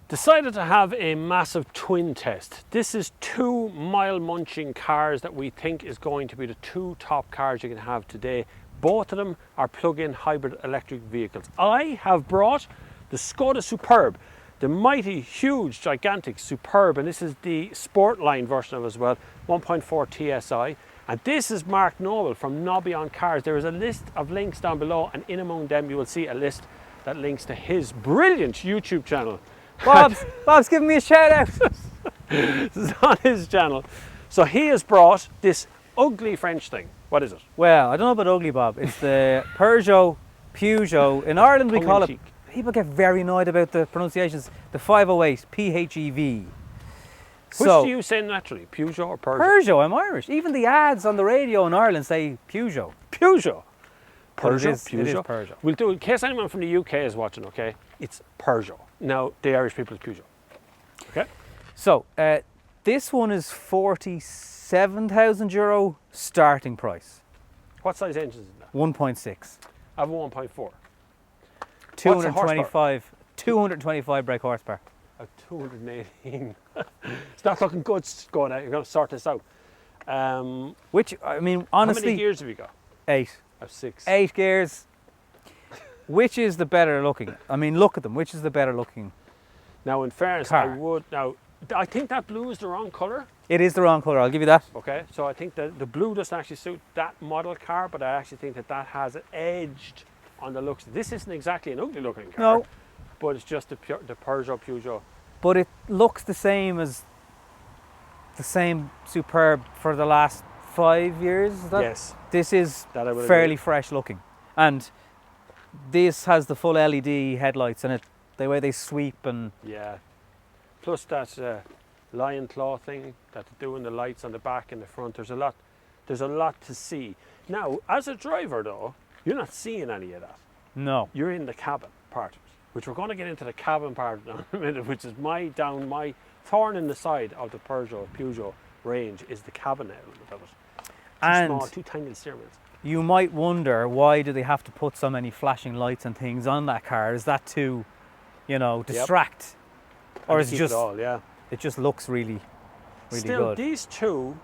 Decided to have a massive twin test. This is two mile munching cars that we think is going to be the two top cars you can have today. Both of them are plug-in hybrid electric vehicles. I have brought the Skoda Superb, the mighty, huge, gigantic Superb, and this is the sport line version of it as well, 1.4 TSI. And this is Mark Noble from Nobby on Cars. There is a list of links down below, and in among them you will see a list that links to his brilliant YouTube channel. Bob's giving me a shout out. This is on his channel. So he has brought this ugly French thing. What is it? Well, I don't know about ugly, Bob. It's the Peugeot. In Ireland we call it, people get very annoyed about the pronunciations, the 508 PHEV. Which do you say naturally, Peugeot or Peugeot? Peugeot, I'm Irish. Even the ads on the radio in Ireland say Peugeot. Peugeot. Peugeot. It is Peugeot. We'll do, in case anyone from the UK is watching, okay, it's Peugeot. Now, the Irish people is Peugeot. Okay? So, this one is €47,000 starting price. What size engine is that? 1.6. I have a 1.4. 225 brake horsepower. A 218. It's not looking good, Skoda. You're going to sort this out. Which, I mean, honestly... How many gears have you got? 8. I have 6. 8 gears. Which is the better looking? I mean, look at them. Which is the better looking? Now, in fairness, car? I think that blue is the wrong colour. It is the wrong colour, I'll give you that. Okay, so I think that the blue doesn't actually suit that model car, but I actually think that that has it edged on the looks. This isn't exactly an ugly looking car. No. But it's just the Peugeot. But it looks the same as the same Superb for the last 5 years. Is that? Yes. This is That I would fairly agree. fresh looking. And this has the full LED headlights in it, the way they sweep and... Yeah. Plus that lion claw thing that they're doing, the lights on the back and the front. There's a lot to see. Now, as a driver though, you're not seeing any of that. No. You're in the cabin part of it, which we're going to get into the cabin part in a minute, which is my thorn in the side of the Peugeot range is the cabin element of it. And Small, two tiny steering wheels. you might wonder, why do they have to put so many flashing lights and things on that car? Is that to, distract? Or is it just, it just looks really Still, good? these two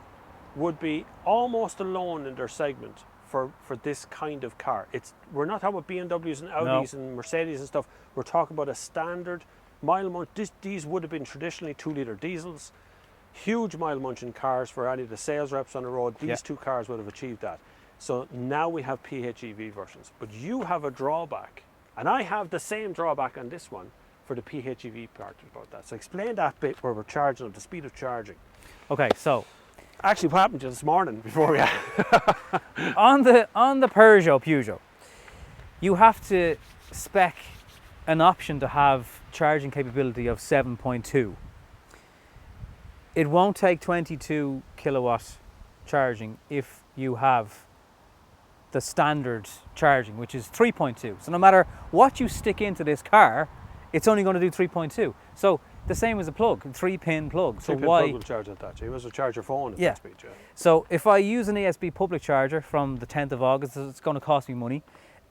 would be almost alone in their segment for this kind of car. We're not talking about BMWs and Audis and Mercedes and stuff. We're talking about a standard mile munch. These would have been traditionally 2-litre diesels. Huge mile munching cars for any of the sales reps on the road. These two cars would have achieved that. So now we have PHEV versions, but you have a drawback, and I have the same drawback on this one for the PHEV part about that. So explain that bit where we're charging at the speed of charging. Okay, so Actually, what happened to you this morning before we on the Peugeot, you have to spec an option to have charging capability of 7.2. It won't take 22 kilowatt charging if you have the standard charging, which is 3.2. So no matter what you stick into this car, it's only going to do 3.2. So the same as a plug, 3-pin plug. So why? Plug will charge at that. So you must charge your phone at that speed. Yeah. So if I use an ESB public charger from the 10th of August, it's going to cost me money.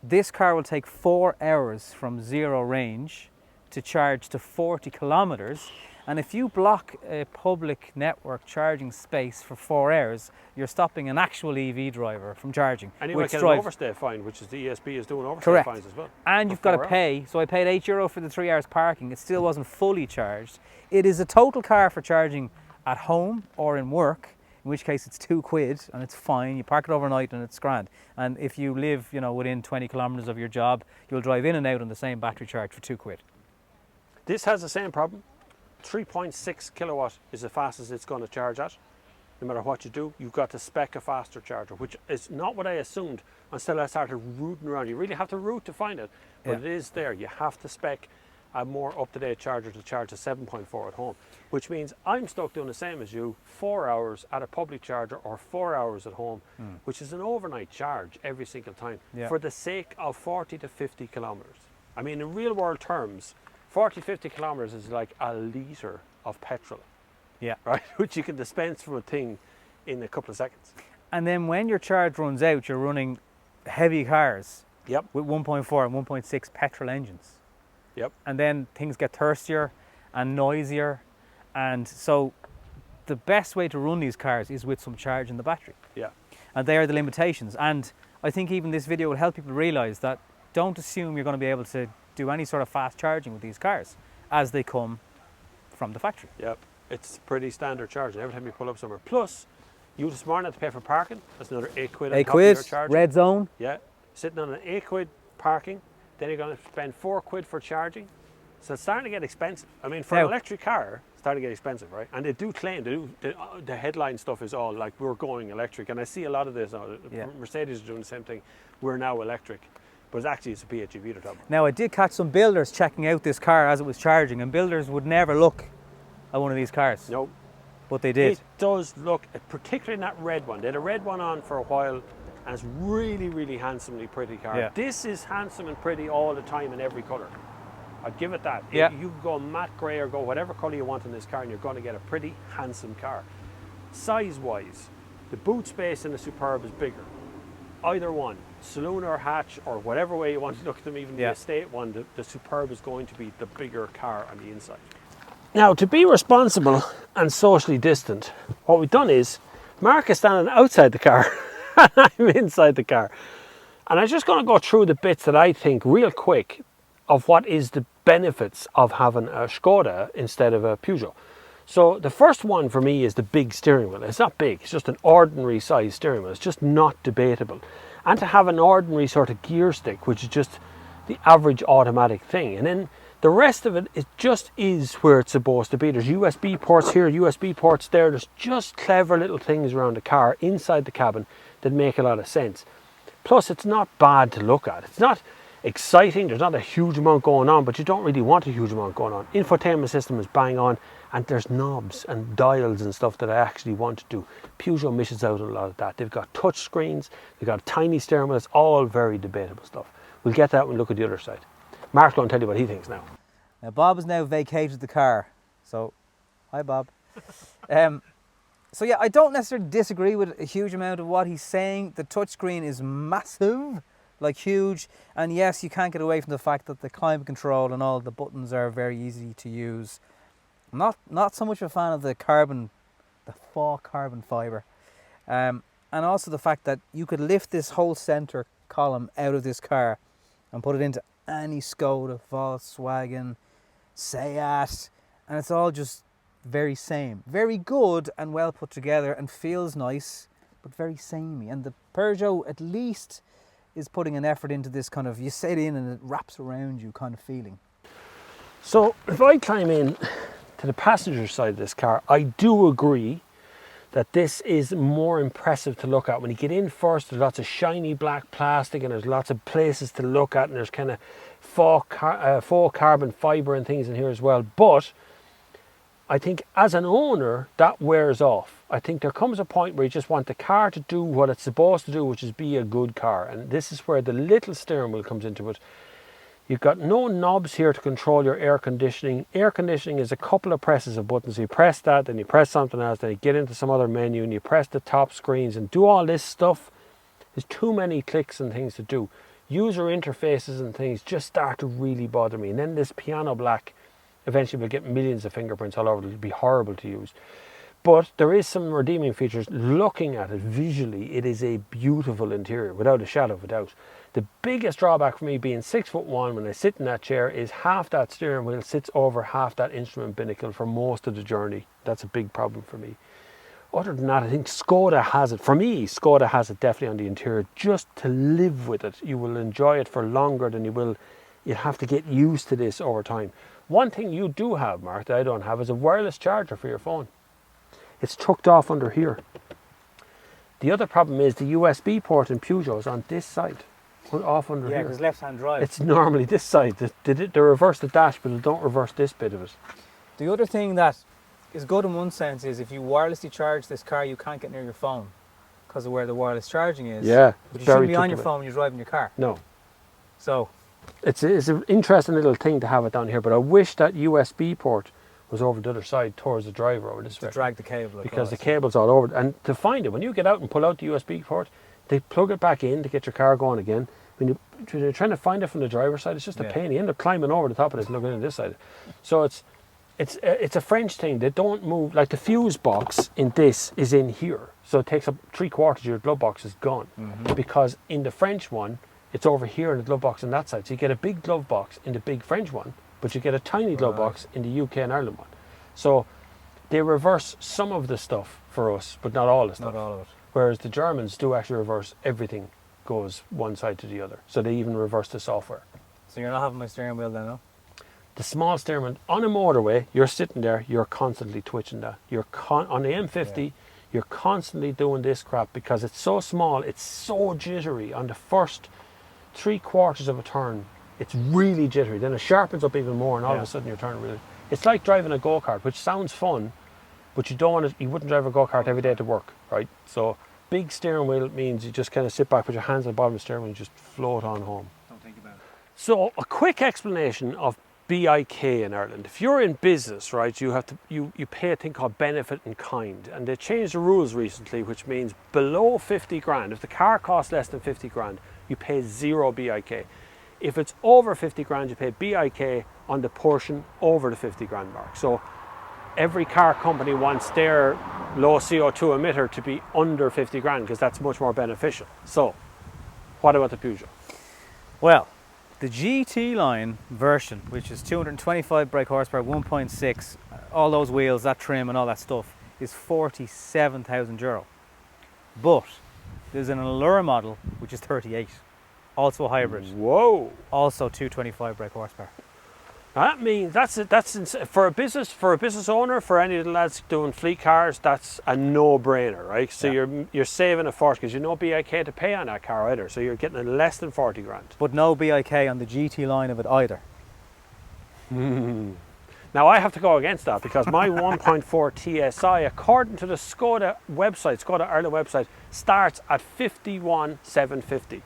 This car will take 4 hours from zero range to charge to 40 kilometers. And if you block a public network charging space for 4 hours, you're stopping an actual EV driver from charging. And you might get an overstay fine, which is the ESB is doing overstay fines as well. And you've got to pay. So I paid €8 for the 3 hours parking. It still wasn't fully charged. It is a total car for charging at home or in work, in which case it's £2 and it's fine. You park it overnight and it's grand. And if you live, within 20 kilometers of your job, you'll drive in and out on the same battery charge for £2. This has the same problem. 3.6 kilowatt is the fastest it's going to charge at. No matter what you do, you've got to spec a faster charger, which is not what I assumed until I started rooting around. You really have to root to find it, but it is there. You have to spec a more up-to-date charger to charge a 7.4 at home, which means I'm stuck doing the same as you, 4 hours at a public charger or 4 hours at home, which is an overnight charge every single time for the sake of 40 to 50 kilometers. I mean, in real world terms, 40-50 kilometers is like a litre of petrol. Yeah. Right? Which you can dispense from a thing in a couple of seconds. And then when your charge runs out, you're running heavy cars with 1.4 and 1.6 petrol engines. Yep. And then things get thirstier and noisier. And so the best way to run these cars is with some charge in the battery. Yeah. And they are the limitations. And I think even this video will help people realise that don't assume you're going to be able to do any sort of fast charging with these cars as they come from the factory. Yep. It's pretty standard charging every time you pull up somewhere. Plus, you this morning had to pay for parking. That's another £8 on top of your charge. red zone. Yeah. Sitting on an £8 parking, then you're going to spend £4 for charging. So it's starting to get expensive. I mean, for an electric car, it's starting to get expensive, right? And they do claim, the headline stuff is all like, we're going electric. And I see a lot of this. Mercedes are doing the same thing. We're now electric. But actually, it's a PHEV they're talking about. Now, I did catch some builders checking out this car as it was charging, and builders would never look at one of these cars. No. But they did. It does look, particularly in that red one. They had a red one on for a while, and it's really, really handsomely pretty car. Yeah. This is handsome and pretty all the time in every colour. I'd give it that. Yeah. You can go matte grey or go whatever colour you want in this car, and you're going to get a pretty handsome car. Size-wise, the boot space in the Superb is bigger. Either one, saloon or hatch or whatever way you want to look at them, even the estate one, the Superb is going to be the bigger car on the inside. Now, to be responsible and socially distant, what we've done is, Mark is standing outside the car and I'm inside the car. And I'm just going to go through the bits that I think real quick of what is the benefits of having a Skoda instead of a Peugeot. So the first one for me is the big steering wheel. It's not big, it's just an ordinary size steering wheel. It's just not debatable. And to have an ordinary sort of gear stick, which is just the average automatic thing. And then the rest of it, it just is where it's supposed to be. There's USB ports here, USB ports there. There's just clever little things around the car, inside the cabin, that make a lot of sense. Plus, it's not bad to look at. It's not exciting, there's not a huge amount going on, but you don't really want a huge amount going on. Infotainment system is bang on, and there's knobs and dials and stuff that I actually want to do. Peugeot misses out on a lot of that. They've got touch screens, they've got a tiny steering wheel. It's all very debatable stuff. We'll get that when we look at the other side. Mark's going to tell you what he thinks now. Now, Bob has now vacated the car. So, hi Bob. So yeah, I don't necessarily disagree with a huge amount of what he's saying. The touchscreen is massive, like huge. And yes, you can't get away from the fact that the climate control and all the buttons are very easy to use. I'm not so much a fan of the faux carbon fibre. And also the fact that you could lift this whole centre column out of this car and put it into any Skoda, Volkswagen, Seat, and it's all just very same. Very good and well put together and feels nice, but very samey. And the Peugeot at least is putting an effort into this kind of, you sit in and it wraps around you kind of feeling. So if I climb in to the passenger side of this car, I do agree that this is more impressive to look at. When you get in first, there's lots of shiny black plastic and there's lots of places to look at, and there's kind of faux carbon fibre and things in here as well. But I think as an owner, that wears off. I think there comes a point where you just want the car to do what it's supposed to do, which is be a good car. And this is where the little steering wheel comes into it. You've got no knobs here to control your air conditioning. Air conditioning is a couple of presses of buttons. You press that, then you press something else, then you get into some other menu and you press the top screens and do all this stuff. There's too many clicks and things to do. User interfaces and things just start to really bother me. And then this piano black, eventually we'll get millions of fingerprints all over it. It'll be horrible to use. But there is some redeeming features. Looking at it visually, it is a beautiful interior, without a shadow of a doubt. The biggest drawback for me being 6'1" when I sit in that chair is half that steering wheel sits over half that instrument binnacle for most of the journey. That's a big problem for me. Other than that, I think Skoda has it. For me, Skoda has it definitely on the interior. Just to live with it, you will enjoy it for longer than you will. You'll have to get used to this over time. One thing you do have, Mark, that I don't have is a wireless charger for your phone. It's tucked off under here. The other problem is the USB port in Peugeot is on this side. Put off under here. Yeah, because left-hand drive. It's normally this side. They reverse the dash, but they don't reverse this bit of it. The other thing that is good in one sense is if you wirelessly charge this car, you can't get near your phone because of where the wireless charging is. Yeah. But you shouldn't be on your phone when you're driving your car. No. So it's an interesting little thing to have it down here, but I wish that USB port was over the other side towards the driver over this way. to drag the cable across. Because the cable's all over it. And to find it, when you get out and pull out the USB port, they plug it back in to get your car going again. When you're trying to find it from the driver's side, it's just a pain. You end up climbing over the top of this and looking at this side. So It's a French thing. They don't move, like the fuse box in this is in here. So it takes up 3/4 of your glove box is gone. Because in the French one, it's over here in the glove box on that side. So you get a big glove box in the big French one, but you get a tiny glove box in the UK and Ireland one. So they reverse some of the stuff for us, but not all the stuff. Not all of it. Whereas the Germans do actually reverse everything, goes one side to the other. So they even reverse the software. So you're not having my steering wheel then, no? The small steering wheel on a motorway, you're sitting there, you're constantly twitching that. On the M50, you're constantly doing this crap because it's so small, it's so jittery. On the first 3/4 of a turn, it's really jittery. Then it sharpens up even more, and all of a sudden you're turning really. It's like driving a go-kart, which sounds fun, but you don't want to. You wouldn't drive a go-kart every day to work, right? So big steering wheel means you just kind of sit back, put your hands on the bottom of the steering wheel, and just float on home. Don't think about it. So a quick explanation of BIK in Ireland. If you're in business, right, you have to you pay a thing called benefit in kind, and they changed the rules recently, which means below 50 grand, if the car costs less than 50 grand, you pay 0 BIK. If it's over 50 grand, you pay BIK on the portion over the 50 grand mark. So every car company wants their low CO2 emitter to be under 50 grand because that's much more beneficial. So what about the Peugeot? Well, the GT line version, which is 225 brake horsepower, 1.6, all those wheels, that trim and all that stuff, is €47,000. But there's an Allure model, which is 38, also a hybrid, Whoa! also 225 brake horsepower. That means for a business owner, for any of the lads doing fleet cars, that's a no-brainer, right? So you're saving a fortune because you no BIK to pay on that car either. So you're getting a less than 40 grand. But no BIK on the GT line of it either. Now I have to go against that because my 1.4 TSI, according to the Skoda website, Skoda Ireland website, starts at 51,750.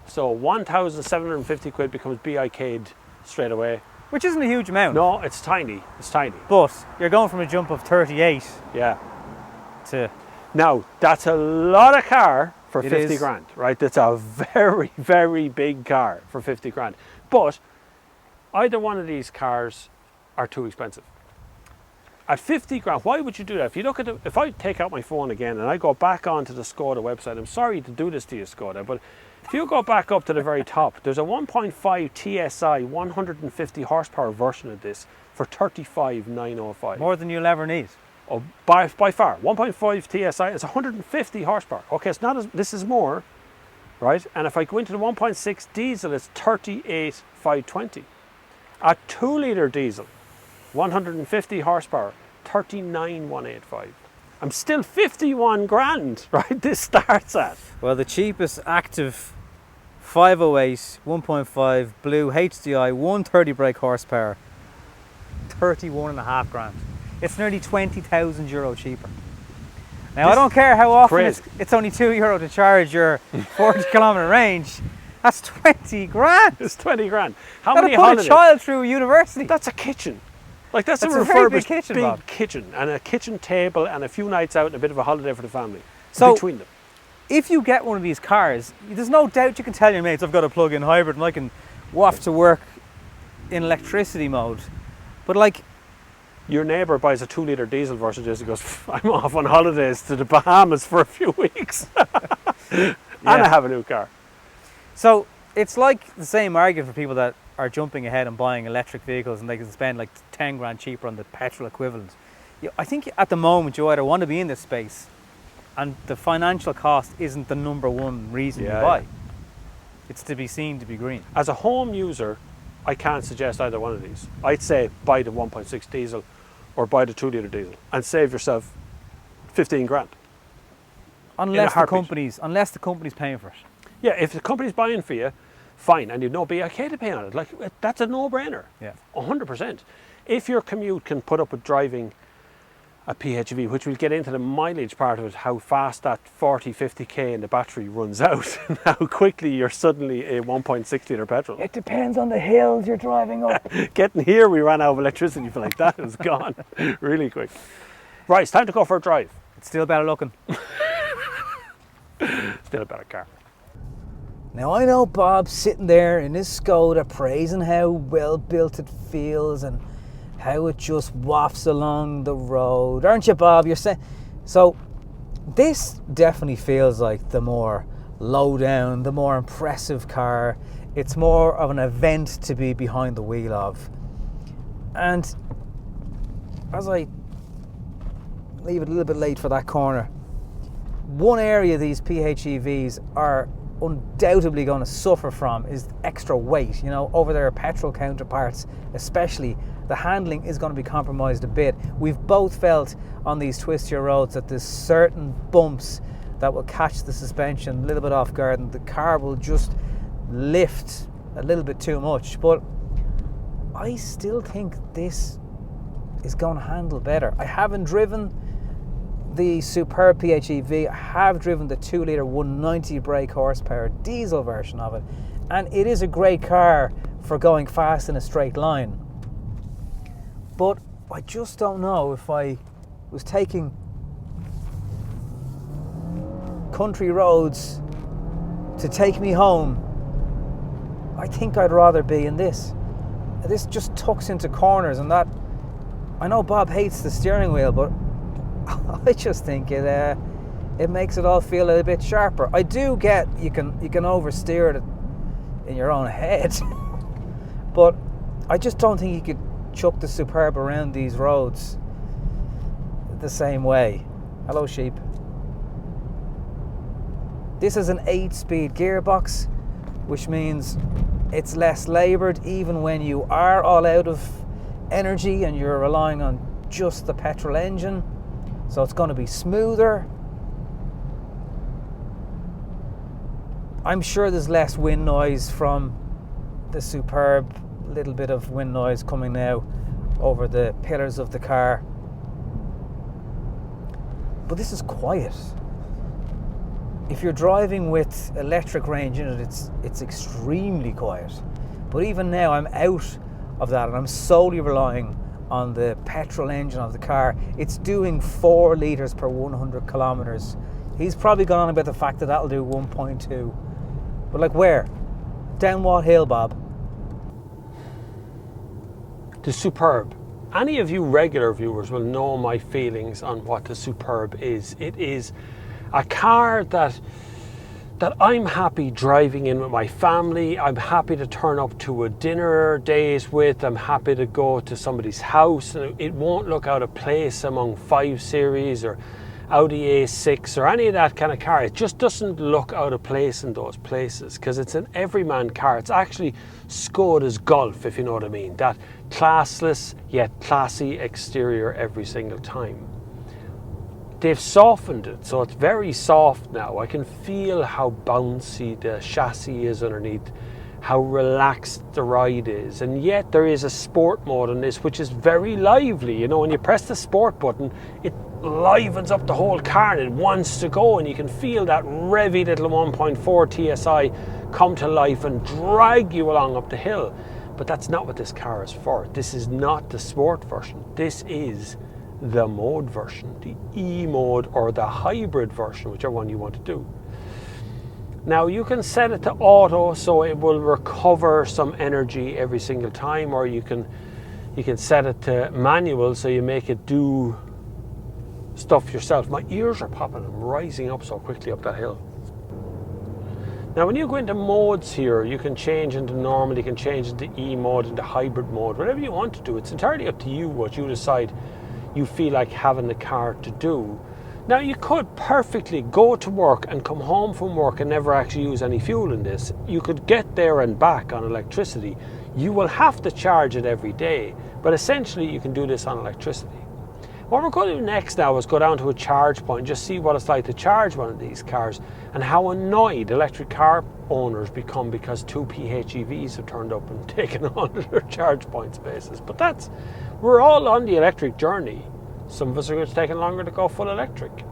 So 1,750 quid becomes BIK'd straight away. Which isn't a huge amount. No, it's tiny. It's tiny. But you're going from a jump of 38 Yeah. to... Now, that's a lot of car for It 50 is. grand, right? That's a very, very big car for 50 grand. But either one of these cars are too expensive. At 50 grand, why would you do that? If you look at if I take out my phone again and I go back onto the Skoda website, I'm sorry to do this to you, Skoda, but if you go back up to the very top, there's a 1.5 TSI 150 horsepower version of this for 35,905. More than you'll ever need. Oh, by far. 1.5 TSI is 150 horsepower. Okay, it's not as, this is more, right? And if I go into the 1.6 diesel, it's 38,520. A 2-litre diesel, 150 horsepower, 39,185. I'm still 51 grand, right? This starts at. Well, the cheapest active 508 1.5 blue HDI 130 brake horsepower, 31.5 grand. It's nearly €20,000 cheaper. Now, I don't care how often it's only €2 to charge your 40 kilometre range. That's 20 grand. It's 20 grand. How That'll many put holidays? a child through university. That's a kitchen. Like that's a very refurbished big kitchen, Bob. kitchen and a kitchen table and a few nights out and a bit of a holiday for the family. So between them. if you get one of these cars, there's no doubt you can tell your mates, I've got a plug-in hybrid and I can waft to work in electricity mode. But like, your neighbour buys a 2-litre diesel version and goes, I'm off on holidays to the Bahamas for a few weeks. And I have a new car. so it's like the same argument for people that are jumping ahead and buying electric vehicles and they can spend like 10 grand cheaper on the petrol equivalent. I think at the moment you either want to be in this space and the financial cost isn't the number one reason you buy. It's to be seen to be green. As a home user, I can't suggest either one of these. I'd say buy the 1.6 diesel or buy the 2-litre diesel and save yourself 15 grand. Unless the company's paying for it. Yeah, if the company's buying for you, fine, and you've no BIK to pay on it. Like, that's a no-brainer. Yeah. 100%. If your commute can put up with driving a PHEV, which we'll get into the mileage part of it, how fast that 40, 50k in the battery runs out, and how quickly you're suddenly a 1.6 litre petrol. It depends on the hills you're driving up. Getting here, we ran out of electricity for like that. It was gone really quick. Right, it's time to go for a drive. It's still better looking. Still a better car. Now I know Bob's sitting there in his Skoda praising how well built it feels and how it just wafts along the road. Aren't you, Bob? You're saying... So, this definitely feels like the more low down, the more impressive car. It's more of an event to be behind the wheel of. And as I leave it a little bit late for that corner, one area these PHEVs are undoubtedly going to suffer from is extra weight. You know, over their petrol counterparts especially, the handling is going to be compromised a bit. We've both felt on these twistier roads that there's certain bumps that will catch the suspension a little bit off guard and the car will just lift a little bit too much. But I still think this is going to handle better. I haven't driven the Superb PHEV. I have driven the 2-litre 190 brake horsepower diesel version of it, and it is a great car for going fast in a straight line. But I just don't know if I was taking country roads to take me home. I think I'd rather be in this. This just tucks into corners, and that, I know Bob hates the steering wheel, but I just think it makes it all feel a bit sharper. I do get you can oversteer it in your own head, but I just don't think you could chuck the Superb around these roads the same way. Hello, sheep. This is an 8-speed gearbox, which means it's less laboured even when you are all out of energy and you're relying on just the petrol engine. So it's going to be smoother. I'm sure there's less wind noise from the Superb. A little bit of wind noise coming now over the pillars of the car. But this is quiet. If you're driving with electric range in it, it's extremely quiet. But even now I'm out of that and I'm solely relying on the petrol engine of the car. It's doing 4 litres per 100 kilometres. He's probably gone on about the fact that that'll do 1.2. But like where? Down what hill, Bob? The Superb. Any of you regular viewers will know my feelings on what the Superb is. It is a car that I'm happy driving in with my family. I'm happy to turn up to a dinner date with. I'm happy to go to somebody's house. And it won't look out of place among 5 Series or Audi A6 or any of that kind of car. It just doesn't look out of place in those places because it's an everyman car. It's actually Skoda's Golf, if you know what I mean. That classless yet classy exterior every single time. They've softened it, so it's very soft now. I can feel how bouncy the chassis is underneath, how relaxed the ride is, and yet there is a sport mode on this which is very lively. You know, when you press the sport button, it livens up the whole car and it wants to go, and you can feel that revvy little 1.4 TSI come to life and drag you along up the hill. But that's not what this car is for. This is not the sport version. This is the mode version, the E mode or the hybrid version, whichever one you want to do. Now you can set it to auto so it will recover some energy every single time, or you can set it to manual so you make it do stuff yourself. My ears are popping. I'm rising up so quickly up that hill. Now when you go into modes here, you can change into normal, you can change into E mode, into hybrid mode, whatever you want to do. It's entirely up to you what you decide you feel like having the car to do. Now you could perfectly go to work and come home from work and never actually use any fuel in this. You could get there and back on electricity. You will have to charge it every day, but essentially you can do this on electricity. What we're going to do next now is go down to a charge point, just see what it's like to charge one of these cars and how annoyed electric car owners become because 2 PHEVs have turned up and taken on their charge point spaces. But we're all on the electric journey. Some of us are taking longer to go full electric.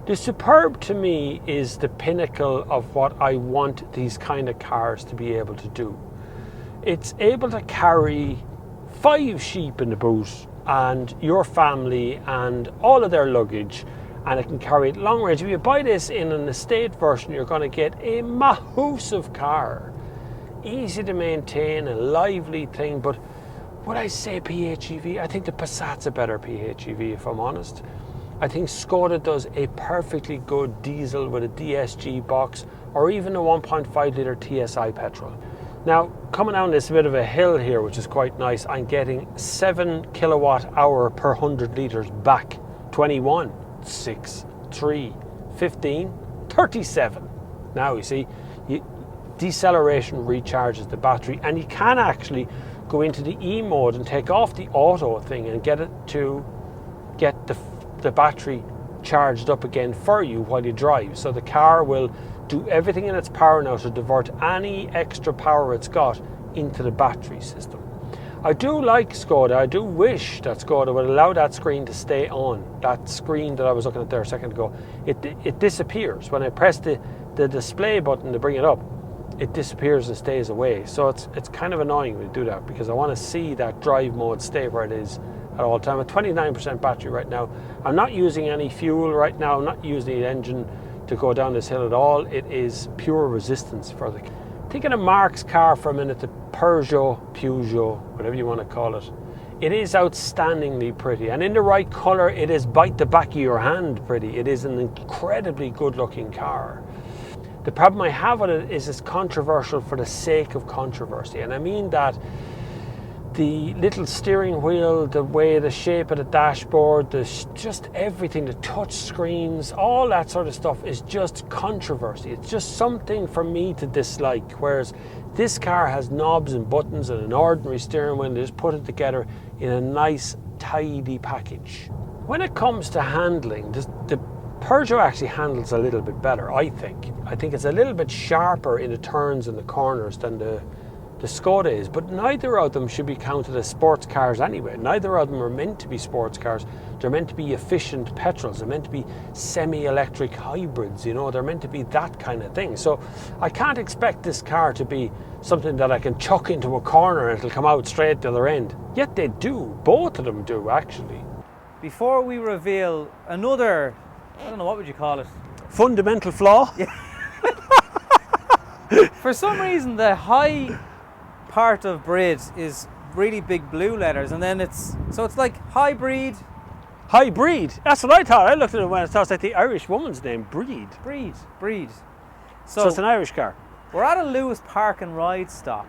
The Superb to me is the pinnacle of what I want these kind of cars to be able to do. It's able to carry 5 sheep in the boot and your family and all of their luggage, and it can carry it long range. If you buy this in an estate version, you're going to get a massive car, easy to maintain, a lively thing, but Would I say PHEV? I think the Passat's a better PHEV, if I'm honest. I think Skoda does a perfectly good diesel with a DSG box, or even a 1.5 litre TSI petrol. Now, coming down this bit of a hill here, which is quite nice, I'm getting 7 kilowatt hour per 100 litres back. 21, 6, 3, 15, 37. Now you see, deceleration recharges the battery, and you can actually go into the E mode and take off the auto thing and get it to get the battery charged up again for you while you drive. So the car will do everything in its power now to divert any extra power it's got into the battery system. I do like Skoda. I do wish that Skoda would allow that screen to stay on. That screen that I was looking at there a second ago, it disappears. When I press the display button to bring it up, it disappears and stays away. So it's kind of annoying when you do that, because I want to see that drive mode stay where it is at all time. At 29% battery right now. I'm not using any fuel right now. I'm not using the engine to go down this hill at all. It is pure resistance for the... Thinking of Mark's car for a minute, the Peugeot, whatever you want to call it. It is outstandingly pretty, and in the right colour, it is bite the back of your hand pretty. It is an incredibly good looking car. The problem I have with it is it's controversial for the sake of controversy, and I mean that the little steering wheel, the shape of the dashboard, just everything, the touch screens, all that sort of stuff is just controversy. It's just something for me to dislike, whereas this car has knobs and buttons and an ordinary steering wheel. They just put it together in a nice, tidy package. When it comes to handling, the Peugeot actually handles a little bit better, I think. I think it's a little bit sharper in the turns and the corners than the Skoda is, but neither of them should be counted as sports cars anyway. Neither of them are meant to be sports cars. They're meant to be efficient petrols. They're meant to be semi-electric hybrids, you know, they're meant to be that kind of thing. So I can't expect this car to be something that I can chuck into a corner and it'll come out straight the other end. Yet they do, both of them do actually. Before we reveal another, I don't know, what would you call it? Fundamental flaw? Yeah. For some reason the high part of Brid is really big blue letters, and then it's like hybrid. Hybrid. That's what I thought. I looked at it when it sounds like the Irish woman's name, Breed. Breed. So it's an Irish car. We're at a Lewis Park and Ride stop,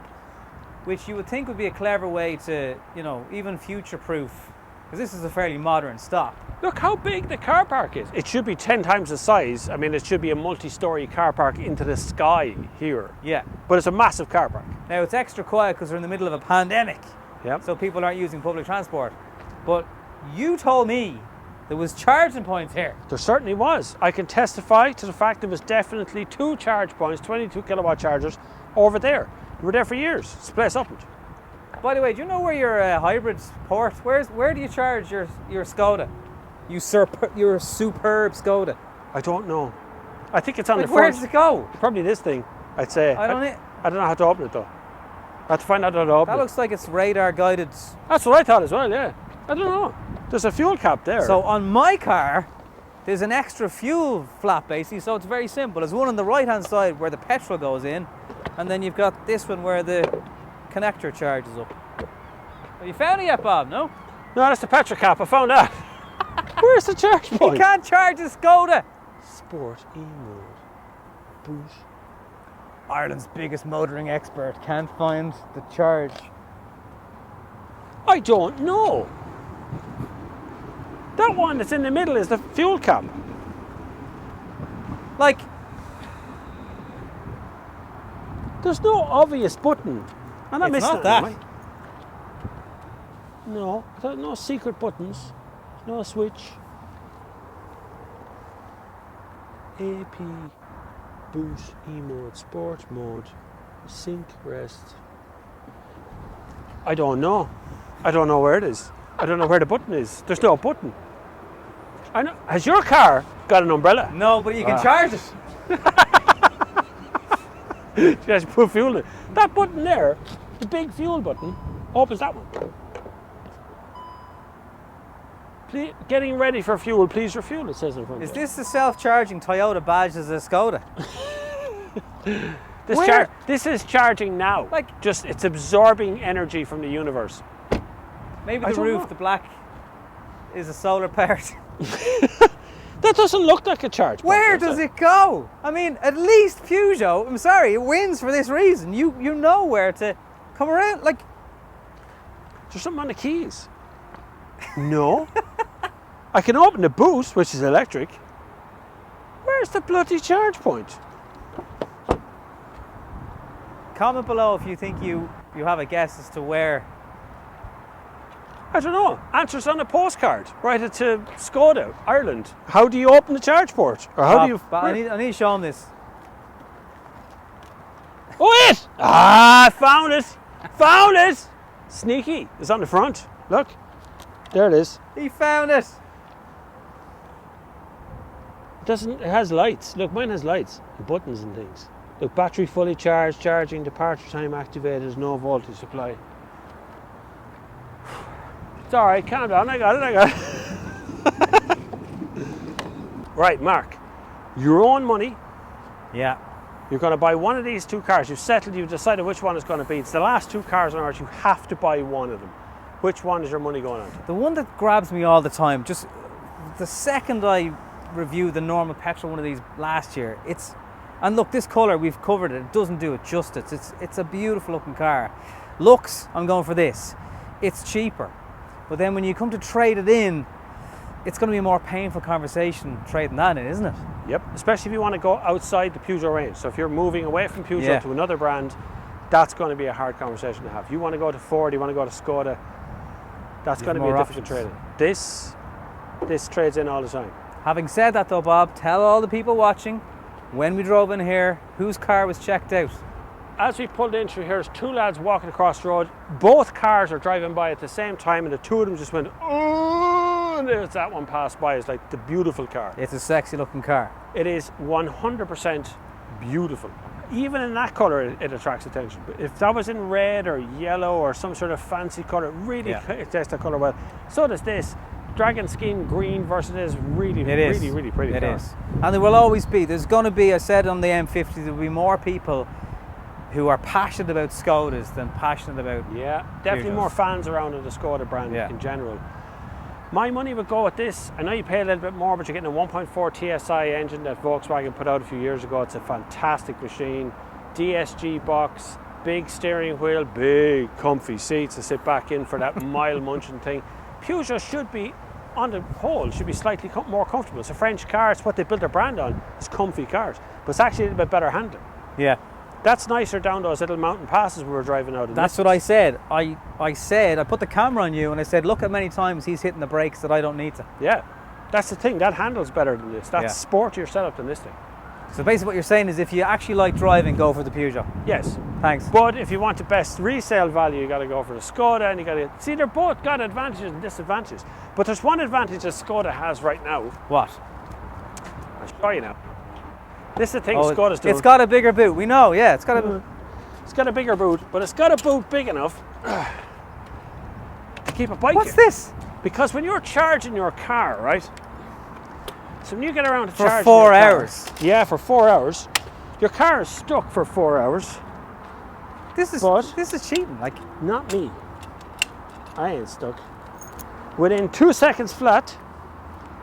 which you would think would be a clever way to, you know, even future-proof, because this is a fairly modern stop. Look how big the car park is. It should be 10 times the size. I mean, it should be a multi-storey car park into the sky here. Yeah. But it's a massive car park. Now, it's extra quiet because we're in the middle of a pandemic. Yeah. So people aren't using public transport. But you told me there was charging points here. There certainly was. I can testify to the fact there was definitely 2 charge points, 22 kilowatt chargers over there. We were there for years. This place opened. By the way, do you know where your hybrid port, where do you charge your Skoda? Your superb Skoda. I don't know. I think it's on the front. Where does it go? Probably this thing, I'd say. I don't know how to open it though. I have to find out how to open it. That looks like it's radar guided. That's what I thought as well, yeah. I don't know. There's a fuel cap there. So on my car, there's an extra fuel flap basically, so it's very simple. There's one on the right hand side where the petrol goes in, and then you've got this one where the connector charges up. Have you found it yet, Bob? No? No, that's the petrol cap. I found that. Where's the charge point? You can't charge a Skoda. Sport E-mode. Boost. Ireland's biggest motoring expert can't find the charge. I don't know. That one that's in the middle is the fuel cap. Like, there's no obvious button. I'm not it's missing not that. Right? No, no secret buttons. No switch. AP, boost, E-mode, sport mode, sync, rest. I don't know. I don't know where it is. I don't know where the button is. There's no button. I know. Has your car got an umbrella? No, but you can charge it. You guys put fuel in it. That button there, the big fuel button, opens that one. Getting ready for fuel, please refuel, it says in front of Is you. this the self-charging Toyota badge as a Skoda? This is charging now. Like, just it's absorbing energy from the universe. Maybe I the don't roof, know. the black, is a solar powered. That doesn't look like a charge point. Where does it go? I mean, at least Peugeot, I'm sorry, it wins for this reason. You know where to come around. Like, There's something on the keys. No. I can open the boot, which is electric. Where's the bloody charge point? comment below if you think you have a guess as to where. I don't know. Answers on a postcard. Write it to Skoda, Ireland. How do you open the charge port? Or how do you... But I need to show him this. Oh, it! Ah, I found it! Found it! Sneaky. It's on the front. Look. There it is. He found it. It has lights. Look, mine has lights and buttons and things. Look, battery fully charged, charging, departure time activated, no voltage supply. It's alright, calm down, I got it. Right, Mark, your own money, Yeah. you're going to buy one of these two cars. You've settled, you've decided which one it's going to be. It's the last two cars on earth, you have to buy one of them. Which one is your money going on to? The one that grabs me all the time, just the second I reviewed the normal petrol one of these last year, and look, this colour, we've covered it, it doesn't do it justice. It's a beautiful looking car. Looks, I'm going for this. It's cheaper. But then when you come to trade it in, it's going to be a more painful conversation trading that in, isn't it? Yep, especially if you want to go outside the Peugeot range. So if you're moving away from Peugeot Yeah. to another brand, that's going to be a hard conversation to have. You want to go to Ford, you want to go to Skoda, that's going to be a more difficult options. trade-in. This trades in all the time. Having said that though, Bob, tell all the people watching, when we drove in here, whose car was checked out? As we pulled in through here, there's two lads walking across the road. Both cars are driving by at the same time, and the two of them just went, oh, and there's that one passed by. It's like the beautiful car. It's a sexy looking car. It is 100% beautiful. Even in that colour, it attracts attention. But if that was in red or yellow or some sort of fancy colour, it really takes that colour well. So does this. Dragon skin green versus this really pretty car. It is. And there will always be, there's going to be, I said on the M50, there will be more people who are passionate about Skodas than passionate about definitely Peugeots. more fans around of the Skoda brand in general. My money would go with this. I know you pay a little bit more, but you're getting a 1.4 TSI engine that Volkswagen put out a few years ago. It's a fantastic machine. DSG box, big steering wheel, big comfy seats to sit back in for that mile munching thing. Peugeot should be, on the whole, should be slightly more comfortable. It's a French car, it's what they built their brand on. It's comfy cars, but it's actually a little bit better handling. Yeah. That's nicer down those little mountain passes we were driving out of. That's what I said. I said, I put the camera on you and I said, look how many times he's hitting the brakes that I don't need to. Yeah, that's the thing. That handles better than this. That's sportier setup than this thing. So basically what you're saying is if you actually like driving, go for the Peugeot. Yes. Thanks. But if you want the best resale value, you got to go for the Skoda, and you got to see they're both got advantages and disadvantages. But there's one advantage that Skoda has right now. What? I'll show you now. This is the thing Skoda's doing. It's got a bigger boot. We know, yeah. It's got a bigger boot, but it's got a boot big enough to keep a bike What's in. this? Because when you're charging your car, right? So when you get around to For charging 4 your car, hours. Yeah, for 4 hours. Your car is stuck for 4 hours. This is cheating. Like, Not me. I ain't stuck. Within 2 seconds flat,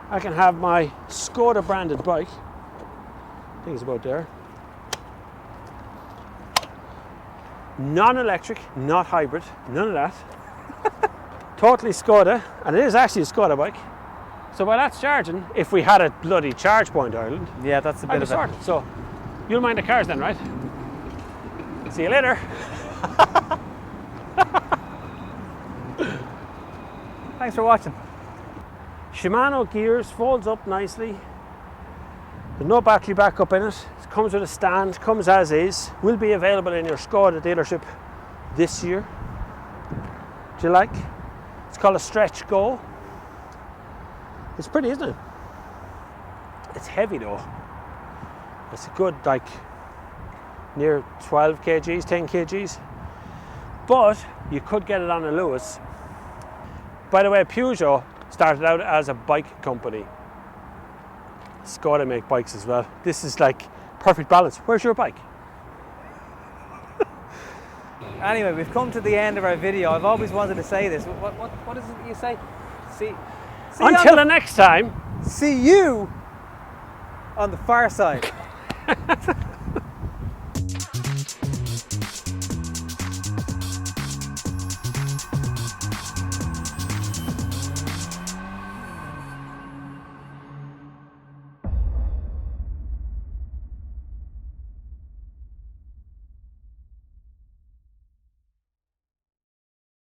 I can have my Skoda branded bike. I think it's about there. Non-electric, not hybrid, none of that. Totally Skoda, and it is actually a Skoda bike. So while that's charging, if we had a bloody charge point, Ireland, yeah, that's a bit I'd be of it. sorted. So you'll mind the cars then, right? See you later. Thanks for watching. Shimano gears, folds up nicely. There's no battery backup in it. It comes with a stand, comes as is. Will be available in your Skoda dealership this year. Do you like? It's called a Stretch Go. It's pretty, isn't it? It's heavy though. It's a good, like, near 12 kgs, 10 kgs. But you could get it on a Lewis. By the way, Peugeot started out as a bike company. Skoda make bikes as well. This is like perfect balance. Where's your bike? Anyway, we've come to the end of our video. I've always wanted to say this. What is it you say? See Until the next time. See you on the far side.